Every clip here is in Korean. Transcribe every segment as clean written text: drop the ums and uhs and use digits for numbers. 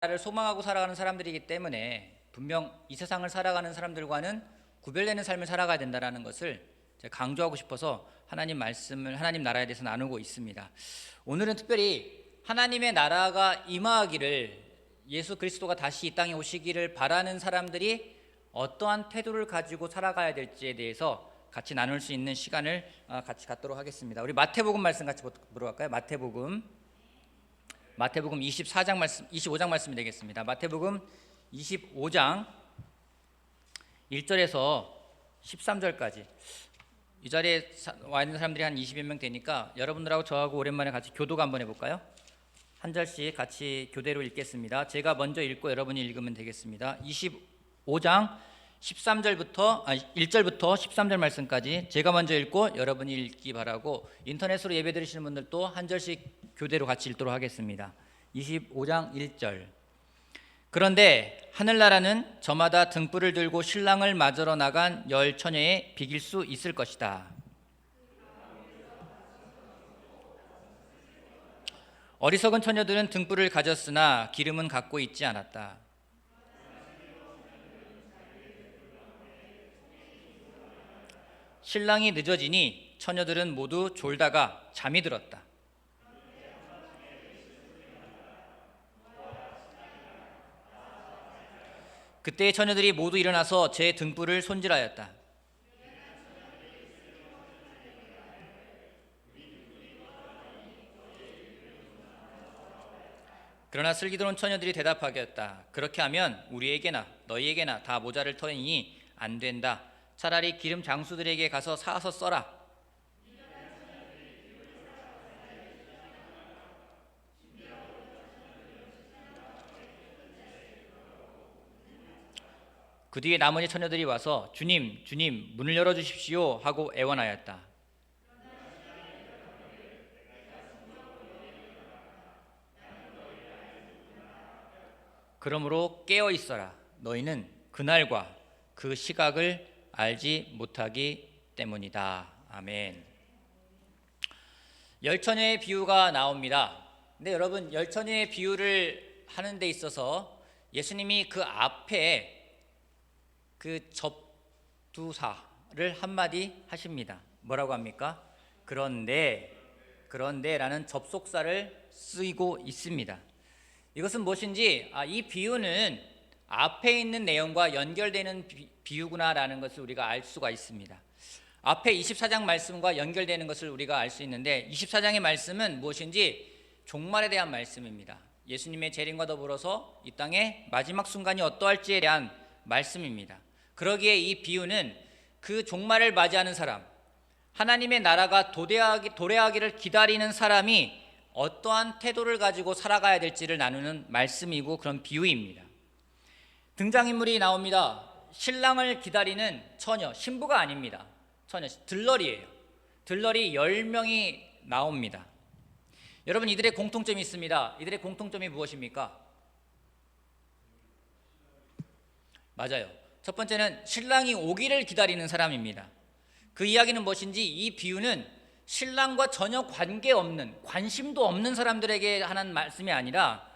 나라를 소망하고 살아가는 사람들이기 때문에 분명 이 세상을 살아가는 사람들과는 구별되는 삶을 살아가야 된다는 것을 제가 강조하고 싶어서 하나님 말씀을, 하나님 나라에 대해서 나누고 있습니다. 오늘은 특별히 하나님의 나라가 임하기를, 예수 그리스도가 다시 이 땅에 오시기를 바라는 사람들이 어떠한 태도를 가지고 살아가야 될지에 대해서 같이 나눌 수 있는 시간을 같이 갖도록 하겠습니다. 우리 마태복음 말씀 같이 보러 갈까요? 마태복음 24장 말씀, 25장 말씀이 되겠습니다. 마태복음 25장 1절에서 13절까지. 이 자리에 와 있는 사람들이 한 20여 명 되니까 여러분들하고 저하고 오랜만에 같이 교도가 한번 해볼까요? 한 절씩 같이 교대로 읽겠습니다. 제가 먼저 읽고 여러분이 읽으면 되겠습니다. 25장 13절부터 1절부터 13절 말씀까지 제가 먼저 읽고 여러분이 읽기 바라고, 인터넷으로 예배 드리시는 분들도 한 절씩 교대로 같이 읽도록 하겠습니다. 25장 1절. 그런데 하늘나라는 저마다 등불을 들고 신랑을 맞으러 나간 10 처녀에 비길 수 있을 것이다. 어리석은 처녀들은 등불을 가졌으나 기름은 갖고 있지 않았다. 신랑이 늦어지니 처녀들은 모두 졸다가 잠이 들었다. 그때 처녀들이 모두 일어나서 제 등불을 손질하였다. 그러나 슬기로운 처녀들이 대답하였다. 그렇게 하면 우리에게나 너희에게나 다 모자를 터이니 안 된다. 차라리 기름 장수들에게 가서 사서 써라. 그 뒤에 나머지 처녀들이 와서 주님, 주님, 문을 열어주십시오 하고 애원하였다. 그러므로 깨어 있어라. 너희는 그날과 그 시각을 알지 못하기 때문이다. 아멘. 열 처녀의 비유가 나옵니다. 근데 여러분, 열 처녀의 비유를 하는 데 있어서 예수님이 그 앞에 그 접두사를 한마디 하십니다. 뭐라고 합니까? 그런데라는 접속사를 쓰이고 있습니다. 이것은 무엇인지, 이 비유는 앞에 있는 내용과 연결되는 비유구나라는 것을 우리가 알 수가 있습니다. 앞에 24장 말씀과 연결되는 것을 우리가 알 수 있는데, 24장의 말씀은 무엇인지 종말에 대한 말씀입니다. 예수님의 재림과 더불어서 이 땅의 마지막 순간이 어떠할지에 대한 말씀입니다. 그러기에 이 비유는 그 종말을 맞이하는 사람, 하나님의 나라가 도래하기를 기다리는 사람이 어떠한 태도를 가지고 살아가야 될지를 나누는 말씀이고 그런 비유입니다. 등장인물이 나옵니다. 신랑을 기다리는 처녀, 신부가 아닙니다. 처녀, 들러리예요. 들러리 10명이 나옵니다. 여러분, 이들의 공통점이 있습니다. 이들의 공통점이 무엇입니까? 맞아요. 첫 번째는 신랑이 오기를 기다리는 사람입니다. 그 이야기는 무엇인지, 이 비유는 신랑과 전혀 관계없는, 관심도 없는 사람들에게 하는 말씀이 아니라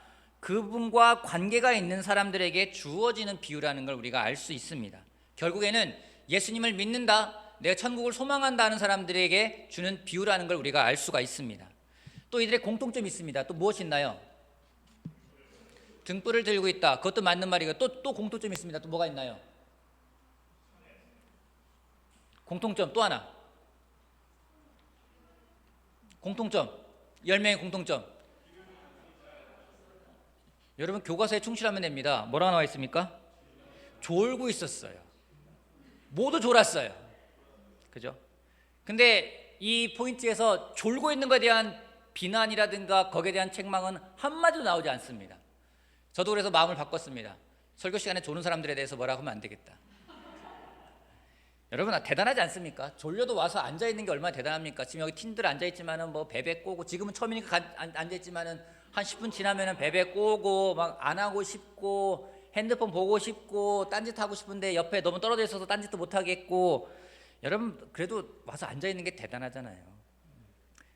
그분과 관계가 있는 사람들에게 주어지는 비유라는 걸 우리가 알 수 있습니다. 결국에는 예수님을 믿는다, 내가 천국을 소망한다 하는 사람들에게 주는 비유라는 걸 우리가 알 수가 있습니다. 또 이들의 공통점이 있습니다. 또 무엇이 있나요? 등불을 들고 있다. 그것도 맞는 말이고, 또 공통점이 있습니다. 또 뭐가 있나요? 공통점 또 하나. 공통점, 10명의 공통점. 여러분, 교과서에 충실하면 됩니다. 뭐라고 나와 있습니까? 졸고 있었어요. 모두 졸았어요. 그죠? 근데 이 포인트에서 졸고 있는 것에 대한 비난이라든가 거기에 대한 책망은 한마디도 나오지 않습니다. 저도 그래서 마음을 바꿨습니다. 설교 시간에 조는 사람들에 대해서 뭐라고 하면 안 되겠다. 여러분, 대단하지 않습니까? 졸려도 와서 앉아있는 게 얼마나 대단합니까? 지금 여기 팀들 앉아있지만은 뭐 베베 꼬고, 지금은 처음이니까 앉아있지만은 한 10분 지나면은 베베 꼬고 막 안 하고 싶고 핸드폰 보고 싶고 딴짓 하고 싶은데 옆에 너무 떨어져 있어서 딴짓도 못 하겠고. 여러분, 그래도 와서 앉아있는 게 대단하잖아요.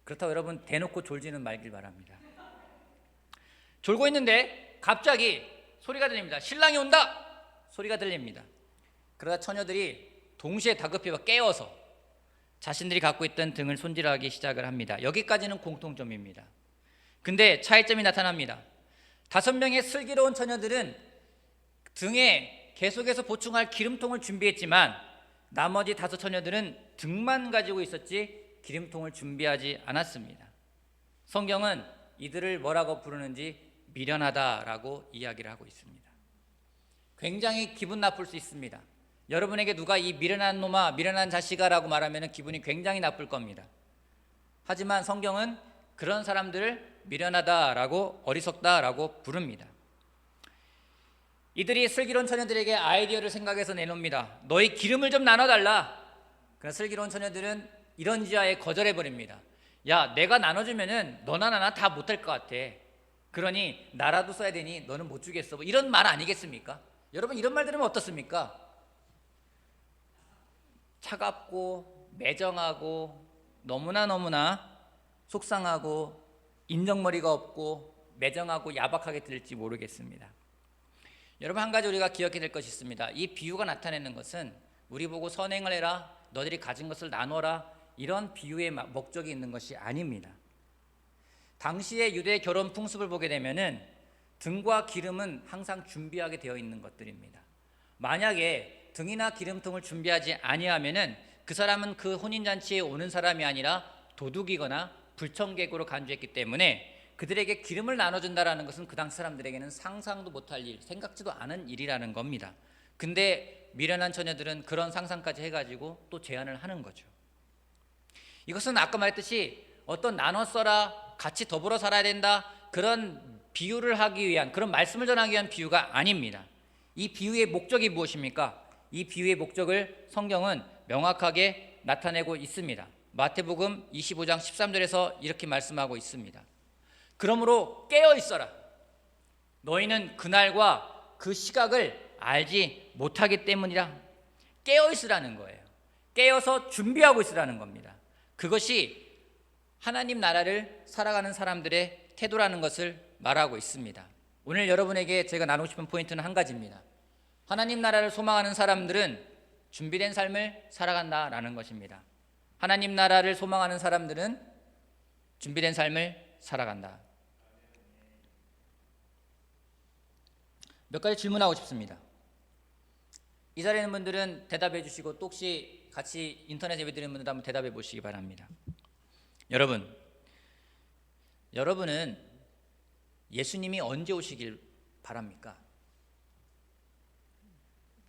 그렇다고 여러분 대놓고 졸지는 말길 바랍니다. 졸고 있는데 갑자기 소리가 들립니다. 신랑이 온다! 소리가 들립니다. 그러다 처녀들이 동시에 다급히 깨어서 자신들이 갖고 있던 등을 손질하기 시작을 합니다. 여기까지는 공통점입니다. 근데 차이점이 나타납니다. 5명의 슬기로운 처녀들은 등에 계속해서 보충할 기름통을 준비했지만 나머지 5 처녀들은 등만 가지고 있었지 기름통을 준비하지 않았습니다. 성경은 이들을 뭐라고 부르는지 미련하다라고 이야기를 하고 있습니다. 굉장히 기분 나쁠 수 있습니다. 여러분에게 누가 이 미련한 놈아, 미련한 자식아 라고 말하면 기분이 굉장히 나쁠 겁니다. 하지만 성경은 그런 사람들을 미련하다라고, 어리석다라고 부릅니다. 이들이 슬기로운 처녀들에게 아이디어를 생각해서 내놓습니다. 너희 기름을 좀 나눠달라. 그러나 슬기로운 처녀들은 이런 지하에 거절해버립니다. 야, 내가 나눠주면은 너나 나나 다 못할 것 같아. 그러니 나라도 써야 되니 너는 못 주겠어. 뭐 이런 말 아니겠습니까? 여러분, 이런 말 들으면 어떻습니까? 차갑고 매정하고 너무나 속상하고 인정머리가 없고 매정하고 야박하게 들릴지 모르겠습니다. 여러분, 한 가지 우리가 기억해야 될 것이 있습니다. 이 비유가 나타내는 것은 우리 보고 선행을 해라, 너들이 가진 것을 나눠라, 이런 비유의 목적이 있는 것이 아닙니다. 당시의 유대 결혼 풍습을 보게 되면은 등과 기름은 항상 준비하게 되어 있는 것들입니다. 만약에 등이나 기름통을 준비하지 아니하면은 그 사람은 그 혼인잔치에 오는 사람이 아니라 도둑이거나 불청객으로 간주했기 때문에 그들에게 기름을 나눠준다라는 것은 그 당시 사람들에게는 상상도 못할 일, 생각지도 않은 일이라는 겁니다. 근데 미련한 처녀들은 그런 상상까지 해가지고 또 제안을 하는 거죠. 이것은 아까 말했듯이 어떤 나눠 써라, 같이 더불어 살아야 된다, 그런 비유를 하기 위한, 그런 말씀을 전하기 위한 비유가 아닙니다. 이 비유의 목적이 무엇입니까? 이 비유의 목적을 성경은 명확하게 나타내고 있습니다. 마태복음 25장 13절에서 이렇게 말씀하고 있습니다. 그러므로 깨어 있어라. 너희는 그날과 그 시각을 알지 못하기 때문이라. 깨어 있으라는 거예요. 깨어서 준비하고 있으라는 겁니다. 그것이 하나님 나라를 살아가는 사람들의 태도라는 것을 말하고 있습니다. 오늘 여러분에게 제가 나누고 싶은 포인트는 한 가지입니다. 하나님 나라를 소망하는 사람들은 준비된 삶을 살아간다라는 것입니다. 하나님 나라를 소망하는 사람들은 준비된 삶을 살아간다. 몇 가지 질문하고 싶습니다. 이 자리에 있는 분들은 대답해 주시고 또 혹시 같이 인터넷 예배 드리는 분들 한번 대답해 보시기 바랍니다. 여러분은 예수님이 언제 오시길 바랍니까?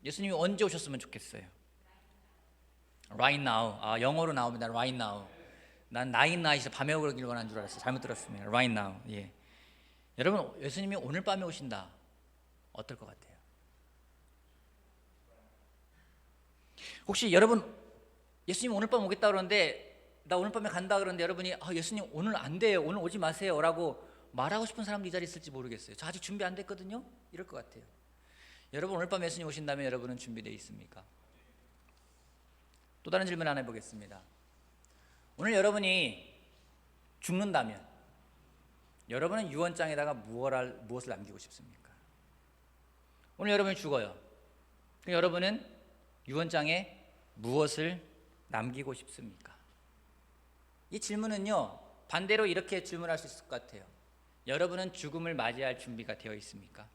예수님이 언제 오셨으면 좋겠어요? Right now. 영어로 나옵니다. Right now. 난 night night에서 밤에 오길 원하는 줄 알았어요. 잘못 들었습니다. Right now. 예. 여러분, 예수님이 오늘 밤에 오신다. 어떨 것 같아요? 혹시 여러분, 예수님 오늘 밤 오겠다 그러는데 나 오늘 밤에 간다 그러는데 여러분이 예수님 오늘 안 돼요, 오늘 오지 마세요 라고 말하고 싶은 사람도 이 자리에 있을지 모르겠어요. 저 아직 준비 안 됐거든요? 이럴 것 같아요. 여러분, 오늘 밤 예수님 오신다면 여러분은 준비되어 있습니까? 또 다른 질문 하나 해보겠습니다. 오늘 여러분이 죽는다면 여러분은 유언장에다가 무엇을 남기고 싶습니까? 오늘 여러분이 죽어요. 그럼 여러분은 유언장에 무엇을 남기고 싶습니까? 이 질문은요, 반대로 이렇게 질문할 수 있을 것 같아요. 여러분은 죽음을 맞이할 준비가 되어 있습니까?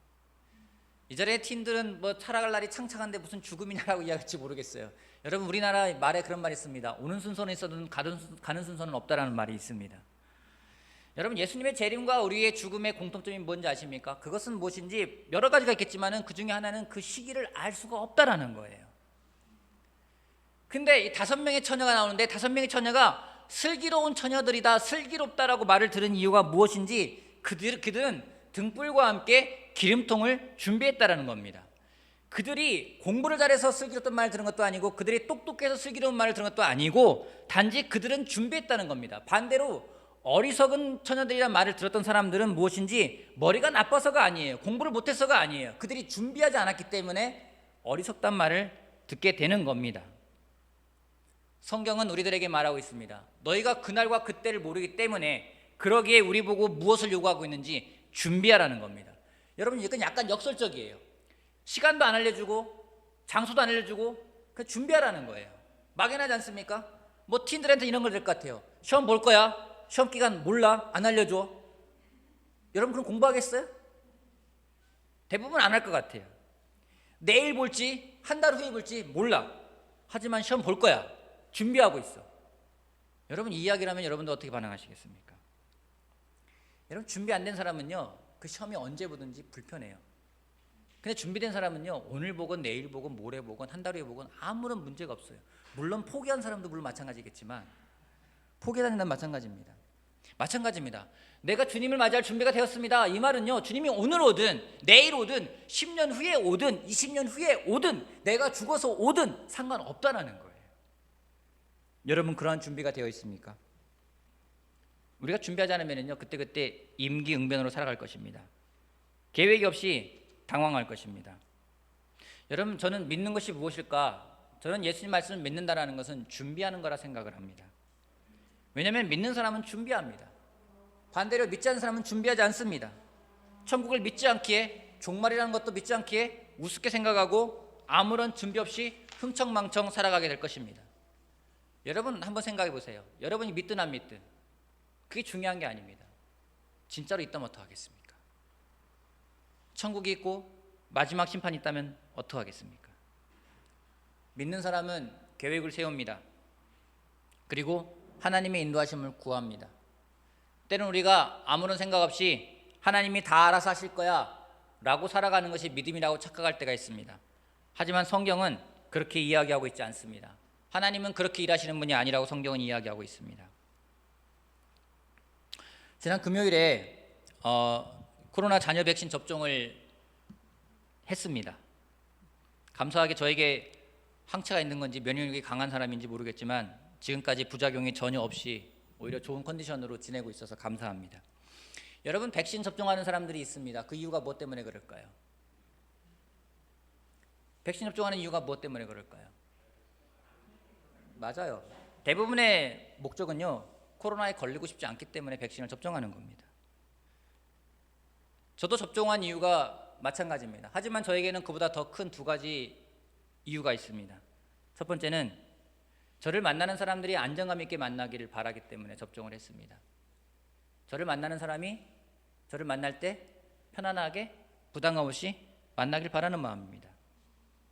이 자리에 팀들은 살아갈 날이 창창한데 무슨 죽음이냐라고 이야기할지 모르겠어요. 여러분, 우리나라 말에 그런 말이 있습니다. 오는 순서는 있어도 가는 순서는 없다라는 말이 있습니다. 여러분, 예수님의 재림과 우리의 죽음의 공통점이 뭔지 아십니까? 그것은 무엇인지 여러 가지가 있겠지만 그 중에 하나는 그 시기를 알 수가 없다라는 거예요. 근데 이 5명의 처녀가 나오는데 5명의 처녀가 슬기로운 처녀들이다, 슬기롭다라고 말을 들은 이유가 무엇인지 그들은 등불과 함께 기름통을 준비했다라는 겁니다. 그들이 공부를 잘해서 슬기롭다는 말을 들은 것도 아니고 그들이 똑똑해서 슬기로운 말을 들은 것도 아니고 단지 그들은 준비했다는 겁니다. 반대로 어리석은 처녀들이란 말을 들었던 사람들은 무엇인지 머리가 나빠서가 아니에요. 공부를 못해서가 아니에요. 그들이 준비하지 않았기 때문에 어리석단 말을 듣게 되는 겁니다. 성경은 우리들에게 말하고 있습니다. 너희가 그날과 그때를 모르기 때문에 그러기에 우리 보고 무엇을 요구하고 있는지 준비하라는 겁니다. 여러분 이건 약간 역설적이에요. 시간도 안 알려주고 장소도 안 알려주고 그냥 준비하라는 거예요. 막연하지 않습니까? 뭐 티인들한테 이런 걸 될 것 같아요. 시험 볼 거야? 시험 기간 몰라? 안 알려줘? 여러분 그럼 공부하겠어요? 대부분 안 할 것 같아요. 내일 볼지 한 달 후에 볼지 몰라. 하지만 시험 볼 거야. 준비하고 있어. 여러분 이 이야기를 하면 여러분도 어떻게 반응하시겠습니까? 여러분 준비 안 된 사람은요 그 시험이 언제 보든지 불편해요. 근데 준비된 사람은요 오늘 보건 내일 보건 모레 보건 한 달 후에 보건 아무런 문제가 없어요. 물론 포기한 사람도 물론 마찬가지겠지만 포기하는 건 마찬가지입니다. 내가 주님을 맞이할 준비가 되었습니다. 이 말은요 주님이 오늘 오든 내일 오든 10년 후에 오든 20년 후에 오든 내가 죽어서 오든 상관없다라는 거예요. 여러분 그러한 준비가 되어 있습니까? 우리가 준비하지 않으면요 그때그때 임기응변으로 살아갈 것입니다. 계획이 없이 당황할 것입니다. 여러분 저는 믿는 것이 무엇일까? 저는 예수님 말씀을 믿는다라는 것은 준비하는 거라 생각을 합니다. 왜냐하면 믿는 사람은 준비합니다. 반대로 믿지 않는 사람은 준비하지 않습니다. 천국을 믿지 않기에 종말이라는 것도 믿지 않기에 우습게 생각하고 아무런 준비 없이 흥청망청 살아가게 될 것입니다. 여러분 한번 생각해 보세요. 여러분이 믿든 안 믿든 그게 중요한 게 아닙니다. 진짜로 있다면 어떡하겠습니까? 천국이 있고 마지막 심판이 있다면 어떡하겠습니까? 믿는 사람은 계획을 세웁니다. 그리고 하나님의 인도하심을 구합니다. 때는 우리가 아무런 생각 없이 하나님이 다 알아서 하실 거야 라고 살아가는 것이 믿음이라고 착각할 때가 있습니다. 하지만 성경은 그렇게 이야기하고 있지 않습니다. 하나님은 그렇게 일하시는 분이 아니라고 성경은 이야기하고 있습니다. 지난 금요일에 코로나 잔여 백신 접종을 했습니다. 감사하게 저에게 항체가 있는 건지 면역력이 강한 사람인지 모르겠지만 지금까지 부작용이 전혀 없이 오히려 좋은 컨디션으로 지내고 있어서 감사합니다. 여러분 백신 접종하는 사람들이 있습니다. 그 이유가 무엇 때문에 그럴까요? 백신 접종하는 이유가 무엇 때문에 그럴까요? 맞아요. 대부분의 목적은요 코로나에 걸리고 싶지 않기 때문에 백신을 접종하는 겁니다. 저도 접종한 이유가 마찬가지입니다. 하지만 저에게는 그보다 더 큰 두 가지 이유가 있습니다. 첫 번째는 저를 만나는 사람들이 안정감 있게 만나기를 바라기 때문에 접종을 했습니다. 저를 만나는 사람이 저를 만날 때 편안하게 부담감 없이 만나길 바라는 마음입니다.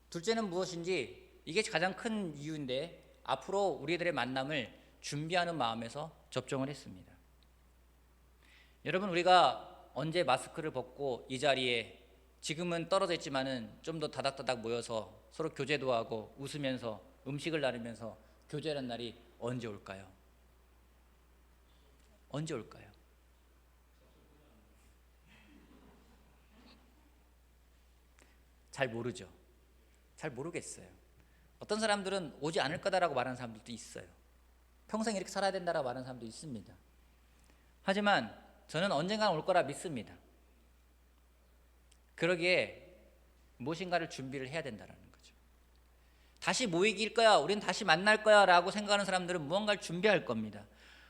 둘째는 무엇인지 이게 가장 큰 이유인데 앞으로 우리들의 만남을 준비하는 마음에서 접종을 했습니다. 여러분 우리가 언제 마스크를 벗고 이 자리에 지금은 떨어져 있지만은 좀 더 다닥다닥 모여서 서로 교제도 하고 웃으면서 음식을 나누면서 교제하는 날이 언제 올까요? 언제 올까요? 잘 모르죠. 잘 모르겠어요. 어떤 사람들은 오지 않을 거다라고 말하는 사람들도 있어요. 평생 이렇게 살아야 된다라고 말하는 사람도 있습니다. 하지만 저는 언젠가 올 거라 믿습니다. 그러기에 무엇인가를 준비를 해야 된다는 거죠. 다시 모이길 거야, 우린 다시 만날 거야 라고 생각하는 사람들은 무언가를 준비할 겁니다.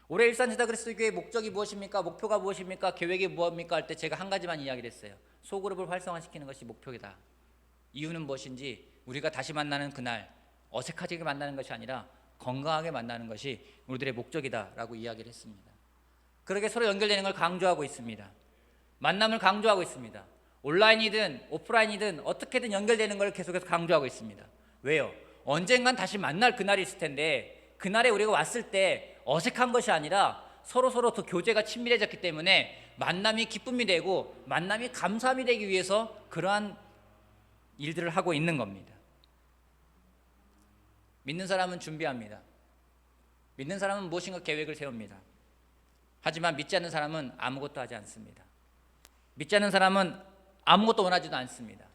올해 일산지다 그리스도교회의 목적이 무엇입니까? 목표가 무엇입니까? 계획이 무엇입니까? 할 때 제가 한 가지만 이야기를 했어요. 소그룹을 활성화시키는 것이 목표이다. 이유는 무엇인지 우리가 다시 만나는 그날 어색하게 만나는 것이 아니라 건강하게 만나는 것이 우리들의 목적이다 라고 이야기를 했습니다. 그렇게 서로 연결되는 걸 강조하고 있습니다. 만남을 강조하고 있습니다. 온라인이든 오프라인이든 어떻게든 연결되는 걸 계속해서 강조하고 있습니다. 왜요? 언젠간 다시 만날 그날이 있을 텐데 그날에 우리가 왔을 때 어색한 것이 아니라 서로 더 교제가 친밀해졌기 때문에 만남이 기쁨이 되고 만남이 감사함이 되기 위해서 그러한 일들을 하고 있는 겁니다. 믿는 사람은 준비합니다. 믿는 사람은 무엇인가 계획을 세웁니다. 하지만 믿지 않는 사람은 아무것도 하지 않습니다. 믿지 않는 사람은 아무것도 원하지도 않습니다.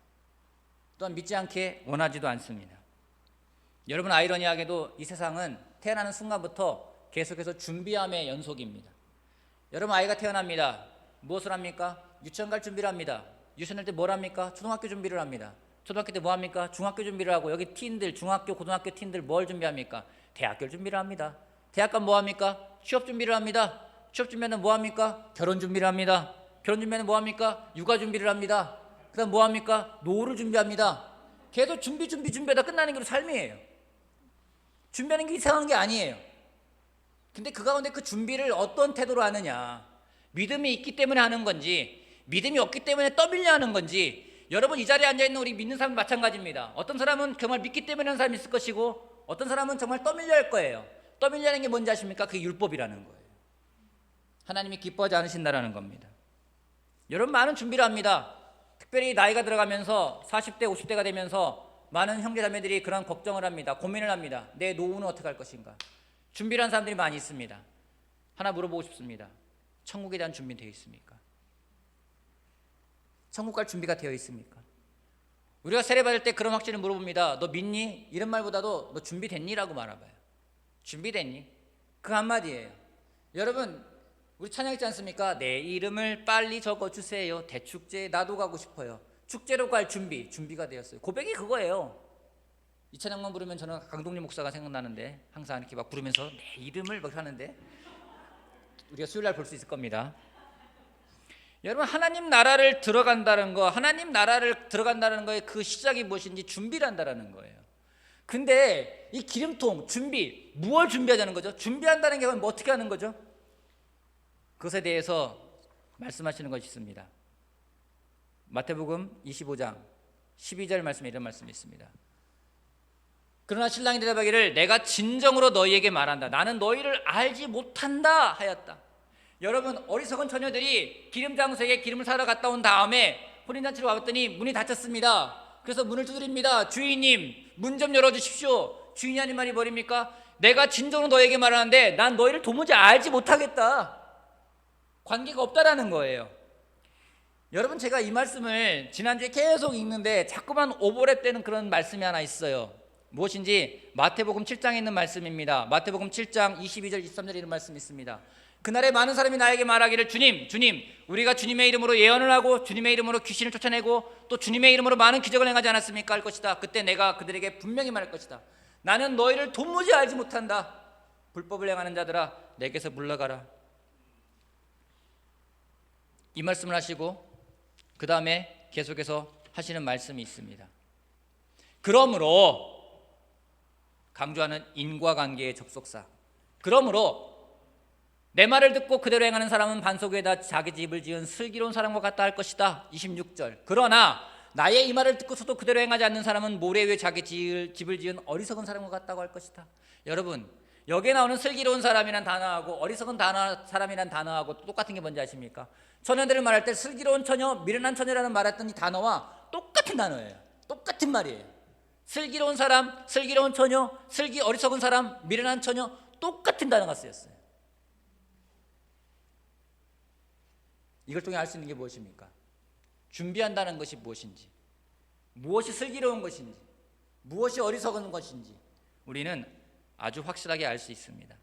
또한 믿지 않게 원하지도 않습니다. 여러분 아이러니하게도 이 세상은 태어나는 순간부터 계속해서 준비함의 연속입니다. 여러분 아이가 태어납니다. 무엇을 합니까? 유치원 갈 준비를 합니다. 유치원 할 때 뭘 합니까? 초등학교 준비를 합니다. 초등학교 때 뭐 합니까? 중학교 준비를 하고 여기 팀들 중학교 고등학교 팀들 뭘 준비합니까? 대학교 준비를 합니다. 대학 가면 뭐 합니까? 취업 준비를 합니다. 취업 준비하면 뭐 합니까? 결혼 준비를 합니다. 결혼 준비하면 뭐합니까? 육아 준비를 합니다. 그 다음 뭐합니까? 노후를 준비합니다. 계속 준비하다 끝나는 게 삶이에요. 준비하는 게 이상한 게 아니에요. 근데 그 가운데 그 준비를 어떤 태도로 하느냐, 믿음이 있기 때문에 하는 건지 믿음이 없기 때문에 떠밀려 하는 건지, 여러분 이 자리에 앉아있는 우리 믿는 사람 마찬가지입니다. 어떤 사람은 정말 믿기 때문에 하는 사람이 있을 것이고 어떤 사람은 정말 떠밀려 할 거예요. 떠밀려 하는 게 뭔지 아십니까? 그게 율법이라는 거예요. 하나님이 기뻐하지 않으신다라는 겁니다. 여러분 많은 준비를 합니다. 특별히 나이가 들어가면서 40대 50대가 되면서 많은 형제자매들이 그런 걱정을 합니다. 고민을 합니다. 내 노후는 어떻게 할 것인가. 준비를 한 사람들이 많이 있습니다. 하나 물어보고 싶습니다. 천국에 대한 준비는 되어 있습니까? 천국 갈 준비가 되어 있습니까? 우리가 세례받을 때 그런 확신을 물어봅니다. 너 믿니? 이런 말보다도 너 준비됐니? 라고 말해봐요. 준비됐니? 그 한마디예요. 여러분 우리 찬양 있지 않습니까? 내 이름을 빨리 적어주세요. 대축제에 나도 가고 싶어요. 축제로 갈 준비가 되었어요. 고백이 그거예요. 이 찬양만 부르면 저는 강동림 목사가 생각나는데 항상 이렇게 막 부르면서 내 이름을 막 하는데 우리가 수요일날 볼 수 있을 겁니다. 여러분 하나님 나라를 들어간다는 거, 하나님 나라를 들어간다는 거에 그 시작이 무엇인지 준비를 한다는 거예요. 근데 이 기름통 준비, 무엇을 준비하자는 거죠? 준비한다는 게 뭐 어떻게 하는 거죠? 그것에 대해서 말씀하시는 것이 있습니다. 마태복음 25장 12절 말씀에 이런 말씀이 있습니다. 그러나 신랑이 대답하기를 내가 진정으로 너희에게 말한다. 나는 너희를 알지 못한다 하였다. 여러분 어리석은 처녀들이 기름 장소에 기름을 사러 갔다 온 다음에 혼인잔치로 왔더니 문이 닫혔습니다. 그래서 문을 두드립니다. 주인님 문 좀 열어주십시오. 주인이 하는 말이 뭐입니까? 내가 진정으로 너희에게 말하는데 난 너희를 도무지 알지 못하겠다. 관계가 없다라는 거예요. 여러분 제가 이 말씀을 지난주에 계속 읽는데 자꾸만 오버랩되는 그런 말씀이 하나 있어요. 무엇인지 마태복음 7장에 있는 말씀입니다. 마태복음 7장 22절 23절에 이런 말씀이 있습니다. 그날에 많은 사람이 나에게 말하기를 주님 우리가 주님의 이름으로 예언을 하고 주님의 이름으로 귀신을 쫓아내고 또 주님의 이름으로 많은 기적을 행하지 않았습니까? 할 것이다. 그때 내가 그들에게 분명히 말할 것이다. 나는 너희를 도무지 알지 못한다. 불법을 행하는 자들아 내게서 물러가라. 이 말씀을 하시고 그 다음에 계속해서 하시는 말씀이 있습니다. 그러므로 강조하는 인과관계의 접속사. 그러므로 내 말을 듣고 그대로 행하는 사람은 반석 위에다 자기 집을 지은 슬기로운 사람과 같다 할 것이다. 26절. 그러나 나의 이 말을 듣고서도 그대로 행하지 않는 사람은 모래 위에 자기 집을 지은 어리석은 사람과 같다고 할 것이다. 여러분 여기에 나오는 슬기로운 사람이란 단어하고 어리석은 사람이란 단어하고 똑같은 게 뭔지 아십니까? 처녀들을 말할 때 슬기로운 처녀, 미련한 처녀라는 말했던 이 단어와 똑같은 단어예요. 똑같은 말이에요. 슬기로운 사람, 슬기로운 처녀, 어리석은 사람, 미련한 처녀 똑같은 단어가 쓰였어요. 이걸 통해 알 수 있는 게 무엇입니까? 준비한다는 것이 무엇인지, 무엇이 슬기로운 것인지, 무엇이 어리석은 것인지 우리는 아주 확실하게 알 수 있습니다.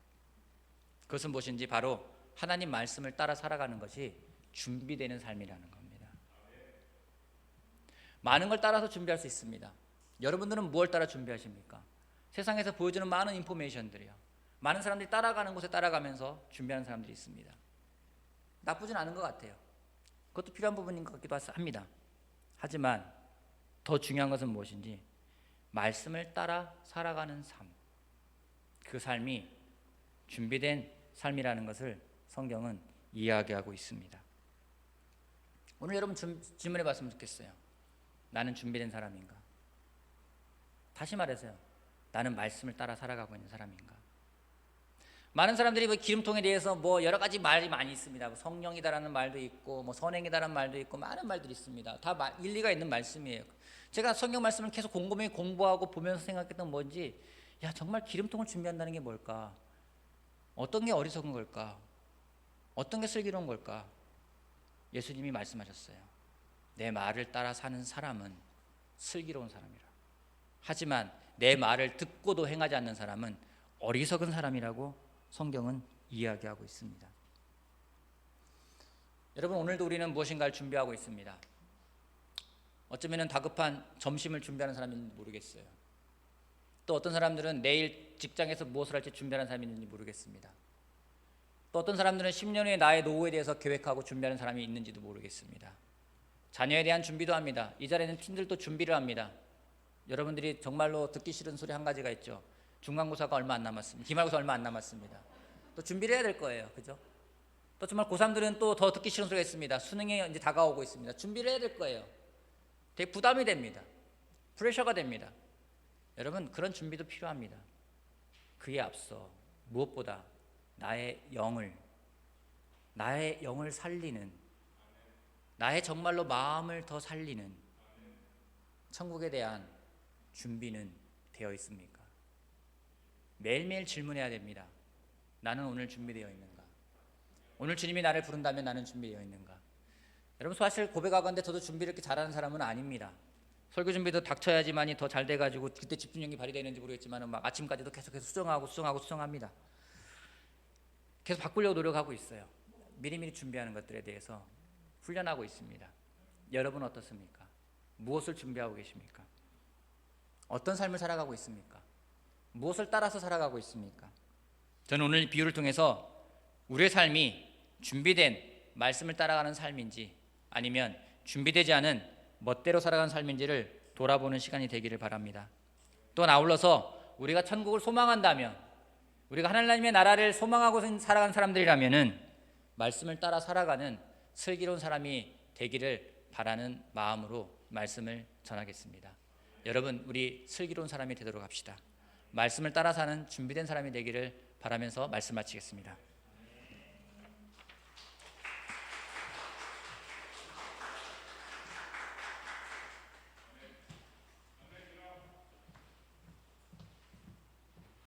그것은 무엇인지 바로 하나님 말씀을 따라 살아가는 것이 준비되는 삶이라는 겁니다. 많은 걸 따라서 준비할 수 있습니다. 여러분들은 무엇을 따라 준비하십니까? 세상에서 보여주는 많은 인포메이션들이요. 많은 사람들이 따라가는 곳에 따라가면서 준비하는 사람들이 있습니다. 나쁘진 않은 것 같아요. 그것도 필요한 부분인 것 같기도 합니다. 하지만 더 중요한 것은 무엇인지 말씀을 따라 살아가는 삶, 그 삶이 준비된 삶이라는 것을 성경은 이야기하고 있습니다. 오늘 여러분 질문해 봤으면 좋겠어요. 나는 준비된 사람인가? 다시 말해서요. 나는 말씀을 따라 살아가고 있는 사람인가? 많은 사람들이 뭐 기름통에 대해서 뭐 여러 가지 말이 많이 있습니다. 뭐 성령이다라는 말도 있고 뭐 선행이다라는 말도 있고 많은 말들이 있습니다. 다 일리가 있는 말씀이에요. 제가 성경 말씀을 계속 곰곰이 공부하고 보면서 생각했던 뭔지, 야 정말 기름통을 준비한다는 게 뭘까? 어떤 게 어리석은 걸까? 어떤 게 슬기로운 걸까? 예수님이 말씀하셨어요. 내 말을 따라 사는 사람은 슬기로운 사람이라. 하지만 내 말을 듣고도 행하지 않는 사람은 어리석은 사람이라고 성경은 이야기하고 있습니다. 여러분 오늘도 우리는 무엇인가를 준비하고 있습니다. 어쩌면 다급한 점심을 준비하는 사람인지 모르겠어요. 또 어떤 사람들은 내일 직장에서 무엇을 할지 준비하는 사람이 있는지 모르겠습니다. 또 어떤 사람들은 10년 후에 나의 노후에 대해서 계획하고 준비하는 사람이 있는지도 모르겠습니다. 자녀에 대한 준비도 합니다. 이 자리에는 팀들도 준비를 합니다. 여러분들이 정말로 듣기 싫은 소리 한 가지가 있죠. 중간고사가 얼마 안 남았습니다. 기말고사 얼마 안 남았습니다. 또 준비를 해야 될 거예요. 그죠? 또 정말 고3들은 또 더 듣기 싫은 소리가 있습니다. 수능이 이제 다가오고 있습니다. 준비를 해야 될 거예요. 되게 부담이 됩니다. 프레셔가 됩니다. 여러분, 그런 준비도 필요합니다. 그에 앞서 무엇보다 나의 영을 살리는, 나의 정말로 마음을 더 살리는 천국에 대한 준비는 되어 있습니까? 매일매일 질문해야 됩니다. 나는 오늘 준비되어 있는가? 오늘 주님이 나를 부른다면 나는 준비되어 있는가? 여러분, 사실 고백하건대 저도 준비를 이렇게 잘하는 사람은 아닙니다. 설교 준비도 닥쳐야지만이 더 잘 돼가지고 그때 집중력이 발휘되는지 모르겠지만 막 아침까지도 계속해서 수정합니다. 계속 바꾸려고 노력하고 있어요. 미리미리 준비하는 것들에 대해서 훈련하고 있습니다. 여러분 어떻습니까? 무엇을 준비하고 계십니까? 어떤 삶을 살아가고 있습니까? 무엇을 따라서 살아가고 있습니까? 저는 오늘 이 비유를 통해서 우리의 삶이 준비된 말씀을 따라가는 삶인지 아니면 준비되지 않은 멋대로 살아가는 삶인지를 돌아보는 시간이 되기를 바랍니다. 또 아울러서 우리가 천국을 소망한다면, 우리가 하나님의 나라를 소망하고 살아가는 사람들이라면은 말씀을 따라 살아가는 슬기로운 사람이 되기를 바라는 마음으로 말씀을 전하겠습니다. 여러분, 우리 슬기로운 사람이 되도록 합시다. 말씀을 따라 사는 준비된 사람이 되기를 바라면서 말씀 마치겠습니다.